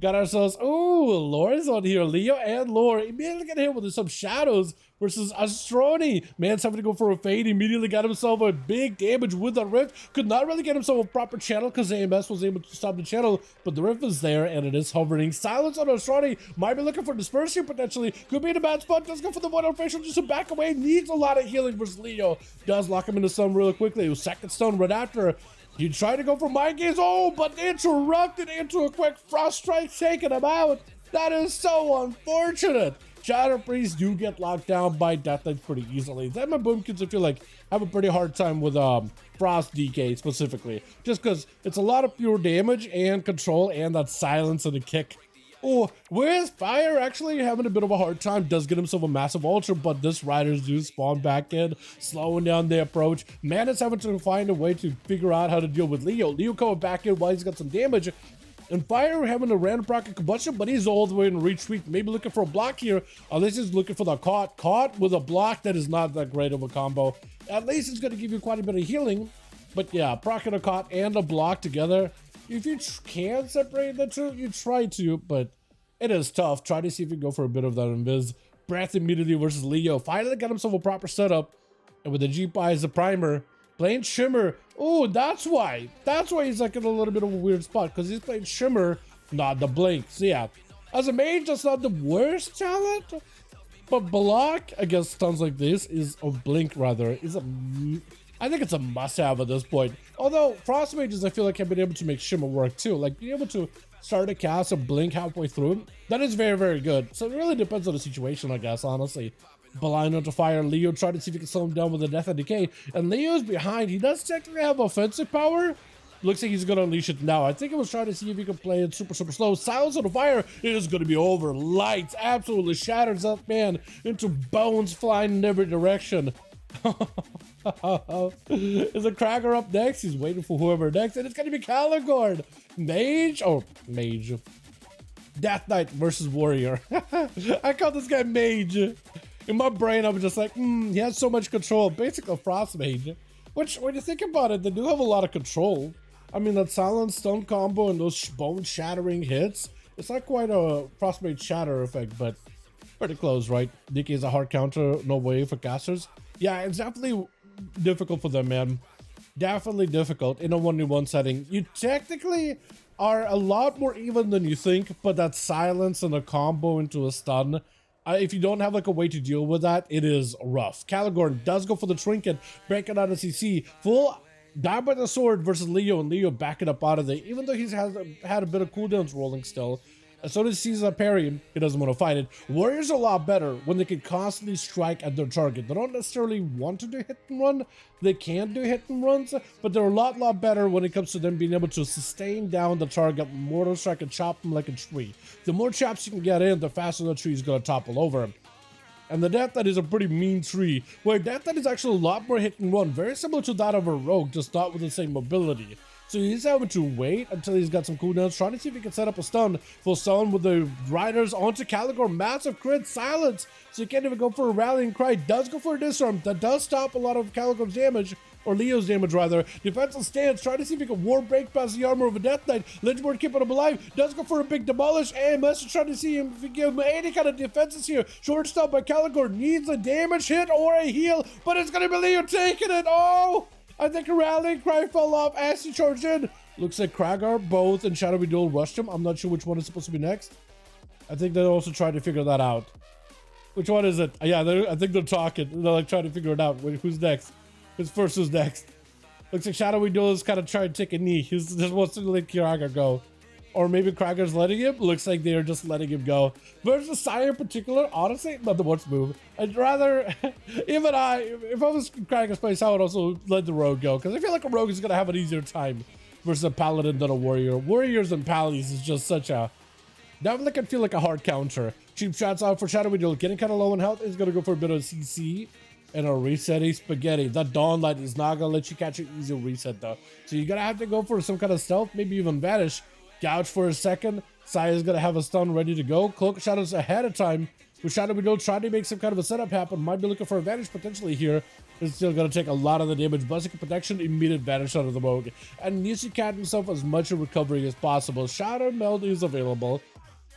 Got ourselves, ooh, Lore's on here. Leo and Lore immediately get hit with some shadows versus Astroni. Man's having to go for a fade. Immediately got himself a big damage with the Rift. Could not really get himself a proper channel because AMS was able to stop the channel, but the Rift is there and it is hovering. Silence on Astroni. Might be looking for dispersion potentially. Could be in a bad spot. Does go for the one on facial just to back away. Needs a lot of healing versus Leo. Does lock him into stun really quickly. It was second stun right after. He tried to go for mind games, oh, but interrupted into a quick frost strike, taking him out. That is so unfortunate. Shadow Priests do get locked down by Death Knights pretty easily. Them and Boomkins, I feel like, have a pretty hard time with Frost DK specifically. Just because it's a lot of pure damage and control and that silence and the kick. Oh, with Fire actually having a bit of a hard time, does get himself a massive ultra, but this Riders do spawn back in, slowing down the approach. Man is having to find a way to figure out how to deal with Leo. Leo coming back in while he's got some damage. And Fire having a random rocket combustion, but he's all the way in retreat, maybe looking for a block here. At least he's looking for the caught. Caught with a block, that is not that great of a combo. At least it's going to give you quite a bit of healing. But yeah, proc and a caught and a block together. If you can separate the two, you try to, but it is tough. Try to see if you can go for a bit of that invis. Breath immediately versus Leo. Finally got himself a proper setup. And with the G-Pie as the primer, playing Shimmer. Oh, that's why. That's why he's like in a little bit of a weird spot, because he's playing Shimmer, not the Blink. So yeah, as a mage, that's not the worst talent. But block against stuns like this is, or Blink rather, is a... I think it's a must-have at this point. Although, Frost Mages, I feel like, have been able to make Shimmer work too. Like, being able to start a cast and blink halfway through, that is very, very good. So it really depends on the situation, I guess, honestly. Blind onto Fire. Leo tried to see if he can slow him down with the Death and Decay. And Leo's behind. He does technically have offensive power. Looks like he's going to unleash it now. I think he was trying to see if he could play it super, super slow. Silence on the Fire. It is going to be over. Lights absolutely shatters that man into bones flying in every direction. Is a Cracker up next? He's waiting for whoever next, and it's gonna be Caligorn. Mage. Death Knight versus Warrior. I call this guy Mage. In my brain, I was just like, he has so much control. Basically, a Frost Mage. Which, when you think about it, they do have a lot of control. I mean, that silent stun combo and those bone-shattering hits, it's not quite a Frost Mage shatter effect, but pretty close, right? DK is a hard counter, no way for casters. Yeah, it's definitely difficult for them, man. Definitely difficult in a 1v1 setting. You technically are a lot more even than you think, but that silence and a combo into a stun, if you don't have like a way to deal with that, it is rough. Caligorn does go for the trinket, breaking out of CC, full down by the sword versus Leo, and Leo backing up out of there, even though he's had a bit of cooldowns rolling still. As soon as he sees a parry, he doesn't want to fight it. Warriors are a lot better when they can constantly strike at their target. They don't necessarily want to do hit and run. They can do hit and runs, but they're a lot better when it comes to them being able to sustain down the target, mortal strike, and chop them like a tree. The more chops you can get in, the faster the tree is going to topple over. And the Death Knight is a pretty mean tree, where Death Knight is actually a lot more hit and run, very similar to that of a rogue, just not with the same mobility. So he's having to wait until he's got some cooldowns, trying to see if he can set up a stun. Full stun with the Riders onto Caligorn. Massive crit, silence. So he can't even go for a rallying cry. Does go for a disarm. That does stop a lot of Caligorn's damage. Or Leo's damage, rather. Defensive stance, trying to see if he can war break past the armor of a Death Knight. Lynchboard keeping him alive. Does go for a big demolish. AMS is trying to see him if he can give him any kind of defenses here. Short stop by Caligorn. Needs a damage hit or a heal. But it's going to be Leo taking it. Oh! I think a rallying cry fell off as he charged in. Looks like Kragar, both, and Shadowy Duel rushed him. I'm not sure which one is supposed to be next. I think they also tried to figure that out. Which one is it? Yeah, I think they're talking. They're like trying to figure it out. Wait, who's next? Who's first? Who's next? Looks like Shadowy Duel is kind of trying to take a knee. He just wants to let Kragar go. Or maybe Kragar's letting him. Looks like they're just letting him go. Versus Sire in particular, honestly, not the worst move. I'd rather, if I was Kragar's place, I would also let the Rogue go. Because I feel like a Rogue is going to have an easier time versus a Paladin than a Warrior. Warriors and Pallies is just such a, definitely can feel like a hard counter. Cheap shots out for Shadowy Duel. Getting kind of low in health is going to go for a bit of CC. And a resetting spaghetti. That Dawn Light is not going to let you catch an easy reset though. So you're going to have to go for some kind of stealth, maybe even vanish. Gouge for a second. Saya's going to have a stun ready to go. Cloak of Shadows ahead of time. With Shadowy Duel trying to make some kind of a setup happen. Might be looking for a vanish potentially here. It's still going to take a lot of the damage. Buzzing protection, immediate vanish out of the Rogue. And needs to catch himself as much of recovery as possible. Shadow Meld is available.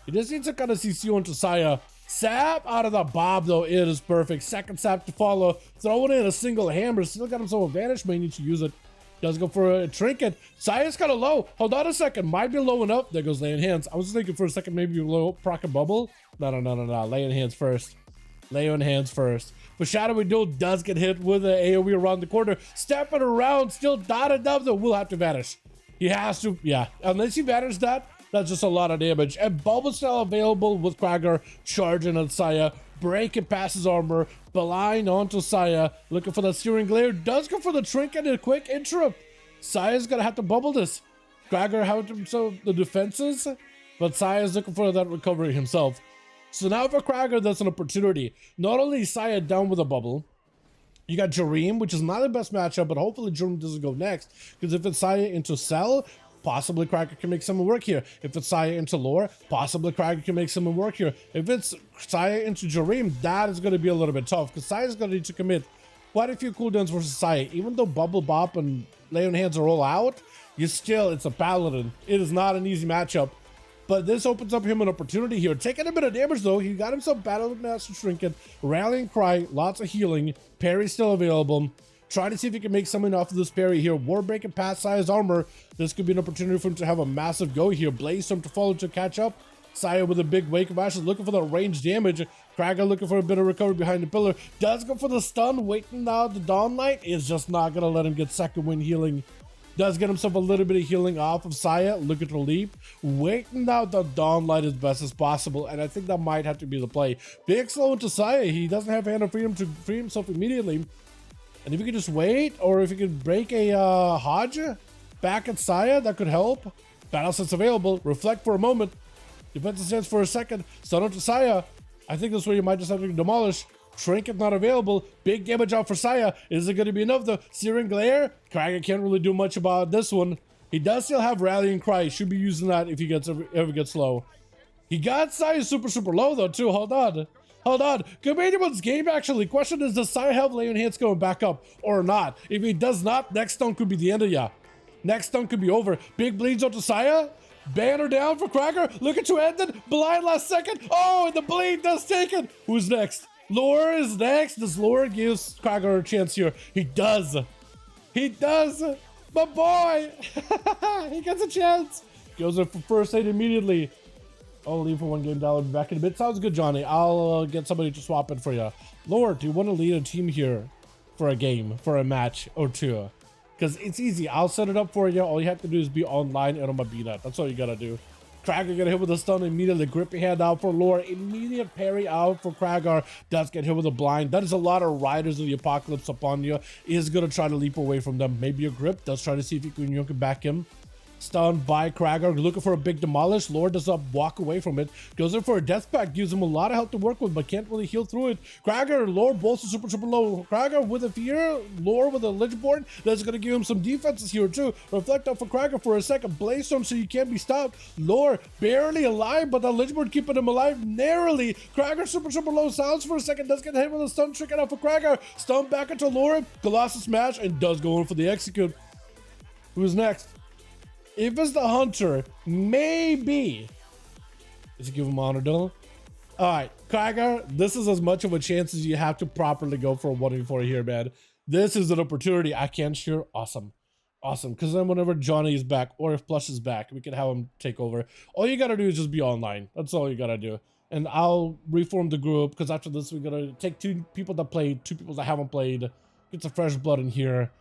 You just need to kind of CC onto Saya. Sap out of the Bob, though. It is perfect. Second sap to follow. Throwing in a single hammer. Still got himself a vanish. May need to use it. Does go for a trinket. Saya's kind of low. Hold on a second. Might be low enough. There goes laying hands. I was thinking for a second maybe low proc a bubble. No. Laying hands first. Laying hands first. But Shadowy Duel does get hit with an AoE around the corner. Stepping around. Still dotted up, though. Will have to vanish. He has to. Yeah. Unless he vanishes that, that's just a lot of damage. And Bubble still available with Krager charging on Saya. Breaking past his armor. Blind onto Saya. Looking for the Searing Glare. Does go for the trinket and a quick interrupt. Saya's gonna have to bubble this. Krager have himself the defenses. But Saya's looking for that recovery himself. So now for Krager, that's an opportunity. Not only is Saya down with a bubble. You got Jareem, which is not the best matchup. But hopefully Jareem doesn't go next. Because if it's Saya into Cell, possibly Krager can make someone work here. If it's Saya into Lore, possibly Krager can make someone work here. If it's Saya into Jareem, that is going to be a little bit tough because Saya's going to need to commit quite a few cooldowns versus Saya. Even though Bubble Bop and Lay on Hands are all out, it's a Paladin. It is not an easy matchup. But this opens up him an opportunity here. Taking a bit of damage though. He got himself Battle Master Trinket, Rallying Cry, lots of healing. Parry still available. Try to see if he can make something off of this parry here. War breaking past Saya's armor. This could be an opportunity for him to have a massive go here. Blaze Storm to follow to catch up. Saya with a big wake of ashes looking for the range damage. Krager looking for a bit of recovery behind the pillar. Does go for the stun. Waiting out the Dawn Light is just not going to let him get second wind healing. Does get himself a little bit of healing off of Saya. Looking to leap. Waiting out the Dawn Light as best as possible. And I think that might have to be the play. Big slow into Saya. He doesn't have Hand of Freedom to free himself immediately. And if you could just wait, or if you could break a Hodge back at Saya, that could help. Battle Sense available. Reflect for a moment. Defensive stance for a second. Stun to Saya. I think this way you might just have to demolish. Trinket not available. Big damage out for Saya. Is it going to be enough though? Searing Glare. Krager can't really do much about this one. He does still have Rallying Cry. Should be using that if he ever gets low. He got Saya super low though too. Hold on. Could be anyone's game actually. Question is, does Saya have Lay on Hands going back up or not? If he does not, next stun could be the end of ya. Next stun could be over. Big bleeds onto Saya. Banner down for Krager. Look at you ended. Blind last second. Oh, and the bleed does take it. Who's next? Lore is next. Does Lore gives Krager a chance here? He does. My boy. He gets a chance. Goes in for first aid immediately. I'll leave for one game down. I'll be back in a bit. Sounds good, Johnny. I'll get somebody to swap it for you. Lord, do you want to lead a team here for a game, for a match or two? Because it's easy. I'll set it up for you. All you have to do is be online and on my B-net. That's all you got to do. Krager get hit with a stun immediately. Grip your hand out for Lore. Immediate parry out for Krager. Does get hit with a blind. That is a lot of Riders of the Apocalypse upon you. Is going to try to leap away from them. Maybe a grip. Does try to see if you can back him. Stunned by Krager, looking for a big demolish. Lord does not walk away from it. Goes in for a death pack, gives him a lot of health to work with, but can't really heal through it. Krager, Lord both super low. Krager with a fear, Lord with a Lichborn. That's going to give him some defenses here too. Reflect up for Krager for a second. Blaze Storm so you can't be stopped. Lord barely alive, but the Lichborn keeping him alive narrowly. Krager super low. Sounds for a second. Does get hit with a stun trick out for Krager. Stun back into Lord. Colossus smash and does go in for the execute. Who's next? If it's the Hunter, maybe. Does he give him honor duel? Alright, Krager, this is as much of a chance as you have to properly go for a 1v4 here, man. This is an opportunity. I can't share. Awesome. Because then whenever Johnny is back, or if Plush is back, we can have him take over. All you gotta do is just be online. That's all you gotta do. And I'll reform the group, because after this, we're gonna take 2 people that played, 2 people that haven't played, get some fresh blood in here,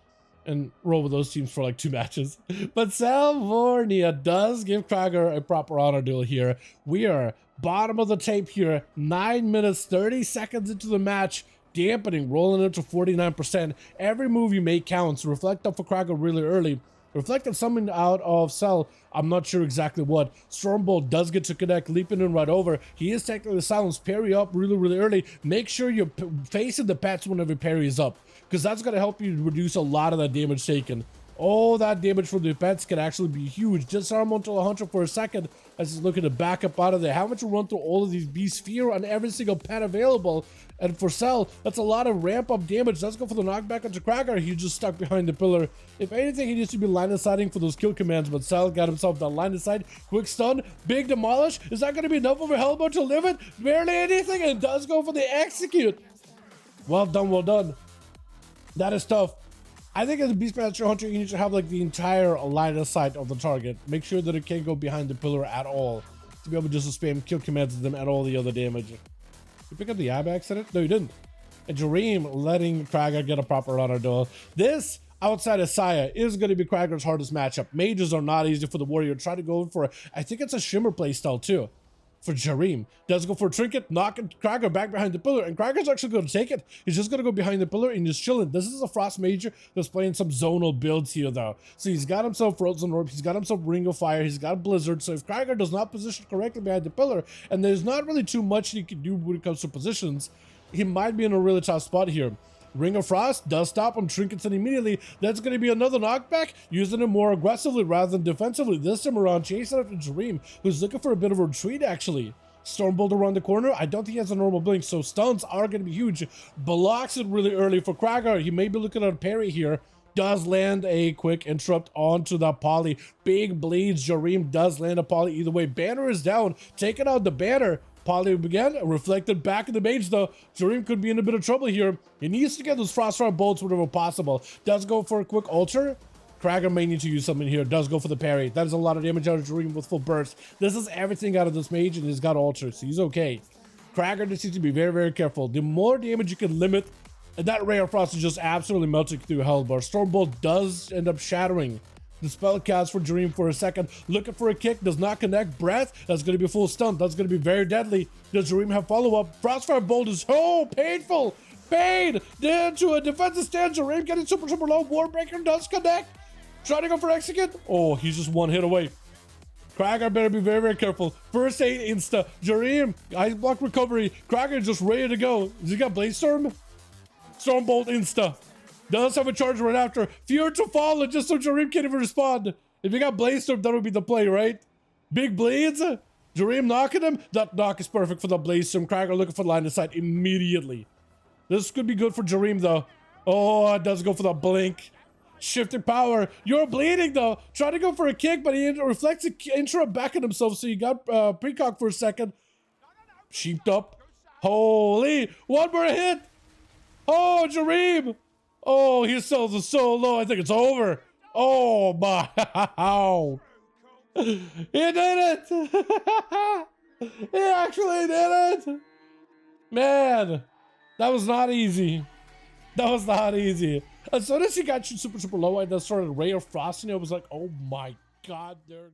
and roll with those teams for like 2 matches. But Salvornia does give Krager a proper honor duel here. We are bottom of the tape here. 9 minutes, 30 seconds into the match. Dampening, rolling into 49%. Every move you make counts. Reflect up for Krager really early. Reflected something out of Cell. I'm not sure exactly what. Stormbolt does get to connect, leaping in right over. He is technically silenced. Parry up really early. Make sure you're facing the pets whenever parry is up, because that's going to help you reduce a lot of that damage taken. All that damage from the pets can actually be huge. Disarm onto 100 for a second as he's looking to back up out of there. How much will run through all of these beast sphere on every single pet available? And for Cell, that's a lot of ramp up damage. Let's go for the knockback onto Krager. He's just stuck behind the pillar. If anything, he needs to be line of sighting for those kill commands, but Cell got himself that line of sight. Quick stun, big demolish. Is that going to be enough of a Hellboy to live it? Barely anything, and does go for the execute. Well done, well done. That is tough. I think as a Beastmaster Hunter, you need to have like the entire line of sight of the target. Make sure that it can't go behind the pillar at all to be able just to spam kill commands to them and all the other damage. You pick up the Ibex in it? No, you didn't. And Jareem letting Krager get a proper honor duel. This, outside of Saya, is going to be Krager's hardest matchup. Mages are not easy for the warrior. Try to go for, I think it's a Shimmer playstyle too. For Jareem, does go for a trinket, knocking Krager back behind the pillar, and Krager's actually going to take it. He's just going to go behind the pillar and just chilling. This is a Frost Major that's playing some zonal builds here, though. So he's got himself Frozen Orb, he's got himself Ring of Fire, he's got Blizzard. So if Krager does not position correctly behind the pillar, and there's not really too much he can do when it comes to positions, he might be in a really tough spot here. Ring of Frost does stop him, trinkets it immediately. That's going to be another knockback, using it more aggressively rather than defensively. This time around, chasing after Jareem, who's looking for a bit of a retreat, actually. Stormbolt around the corner. I don't think he has a normal blink, so stuns are going to be huge. Blocks it really early for Krager. He may be looking at a parry here. Does land a quick interrupt onto the poly. Big bleeds. Jareem does land a poly either way. Banner is down. Taking out the banner. Poly again, reflected back in the mage though. Jareem could be in a bit of trouble here. He needs to get those Frostfire bolts whenever possible. Does go for a quick altar. Krager may need to use something here. Does go for the parry. That is a lot of damage out of Jareem with full burst. This is everything out of this mage, and he's got altar, so he's okay. Krager just needs to be very, very careful. The more damage you can limit, and that Ray of Frost is just absolutely melting through Hellbar. Stormbolt does end up shattering the spell cast for Jareem for a second. Looking for a kick, does not connect. Breath, that's going to be full stun. That's going to be very deadly. Does Jareem have follow-up? Frostfire Bolt is so painful. Pain into a defensive stand. Jareem getting super, super low. Warbreaker does connect. Trying to go for execute. Oh, he's just one hit away. Krager better be very, very careful. First aid insta. Jareem, ice block recovery. Krager just ready to go. Has he got Blaze Storm? Stormbolt insta. Does have a charge right after. Fear to follow just so Jareem can't even respond. If you got Blaze Storm, that would be the play, right? Big bleeds. Jareem knocking him. That knock is perfect for the Blaze Storm. Krager looking for line of sight immediately. This could be good for Jareem though. Oh, it does go for the blink. Shifting power. You're bleeding though. Trying to go for a kick, but he reflects an interrupt back at himself, so you got precock for a second. Sheeped up. Holy, one more hit. Oh, Jareem. Oh, his cells are so low. I think it's over. Oh my. He did it. He actually did it. Man, that was not easy. That was not easy. As soon as he got you super, super low, I just started Ray of Frost, and I was like, oh my god, they're